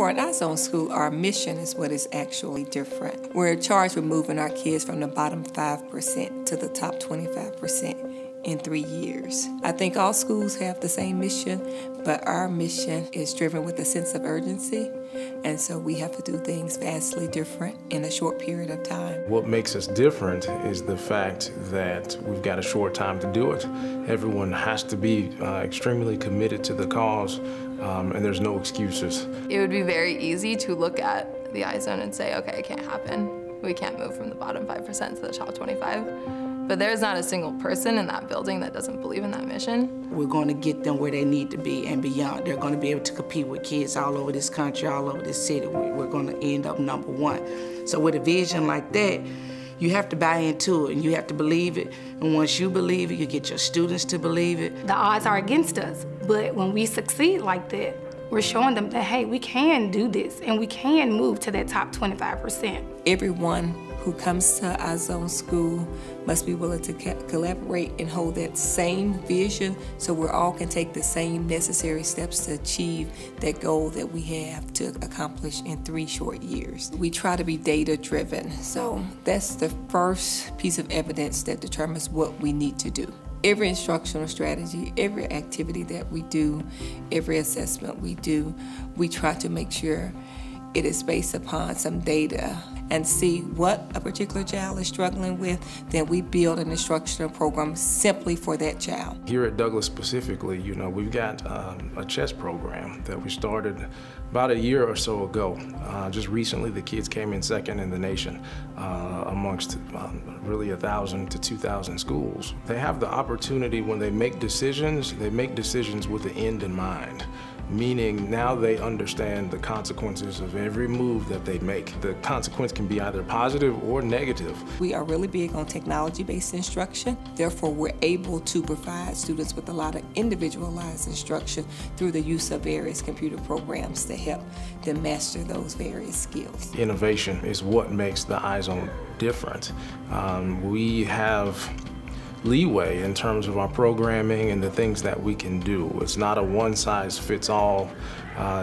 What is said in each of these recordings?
For an iZone school, our mission is what is actually different. We're charged with moving our kids from the bottom 5% to the top 25% in 3 years. I think all schools have the same mission, but our mission is driven with a sense of urgency, and so we have to do things vastly different in a short period of time. What makes us different is the fact that we've got a short time to do it. Everyone has to be extremely committed to the cause, and there's no excuses. It would be very easy to look at the iZone and say, okay, it can't happen. We can't move from the bottom 5% to the top 25. But there's not a single person in that building that doesn't believe in that mission. We're going to get them where they need to be and beyond. They're going to be able to compete with kids all over this country, all over this city. We're going to end up #1. So with a vision like that, you have to buy into it and you have to believe it. And once you believe it, you get your students to believe it. The odds are against us, but when we succeed like that, we're showing them that, hey, we can do this and we can move to that top 25%. Everyone who comes to iZone school must be willing to collaborate and hold that same vision so we all can take the same necessary steps to achieve that goal that we have to accomplish in 3 short years. We try to be data-driven, so that's the first piece of evidence that determines what we need to do. Every instructional strategy, every activity that we do, every assessment we do, we try to make sure it is based upon some data and see what a particular child is struggling with, then we build an instructional program simply for that child. Here at Douglas specifically, we've got a chess program that we started about a year or so ago. Just recently, the kids came in second in the nation amongst really 1,000 to 2,000 schools. They have the opportunity when they make decisions with the end in mind. Meaning now they understand the consequences of every move that they make. The consequence can be either positive or negative. We are really big on technology-based instruction. Therefore, we're able to provide students with a lot of individualized instruction through the use of various computer programs to help them master those various skills. Innovation is what makes the iZone different. We have leeway in terms of our programming and the things that we can do. It's not a one-size-fits-all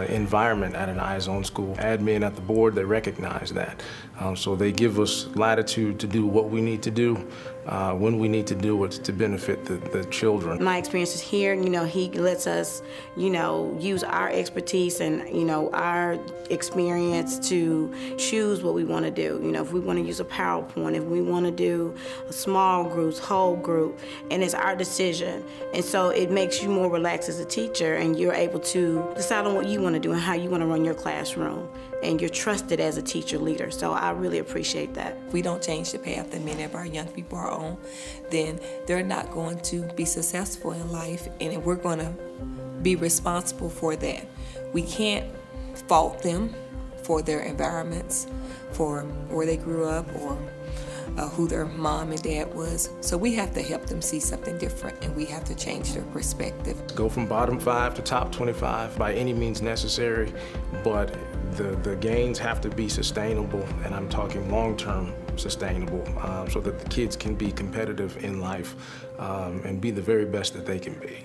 environment at an iZone school. Admin at the board, they recognize that. So they give us latitude to do what we need to do when we need to do it to benefit the children. My experiences here, he lets us, use our expertise and, our experience to choose what we want to do. If we want to use a PowerPoint, if we want to do a small groups, whole group, and it's our decision. And so it makes you more relaxed as a teacher and you're able to decide on what you want to do and how you want to run your classroom. And you're trusted as a teacher leader, so I really appreciate that. If we don't change the path that many of our young people are on, then they're not going to be successful in life, and we're going to be responsible for that. We can't fault them for their environments, for where they grew up, or who their mom and dad was. So we have to help them see something different, and we have to change their perspective. Go from bottom 5 to top 25 by any means necessary, but the gains have to be sustainable, and I'm talking long-term sustainable, so that the kids can be competitive in life and be the very best that they can be.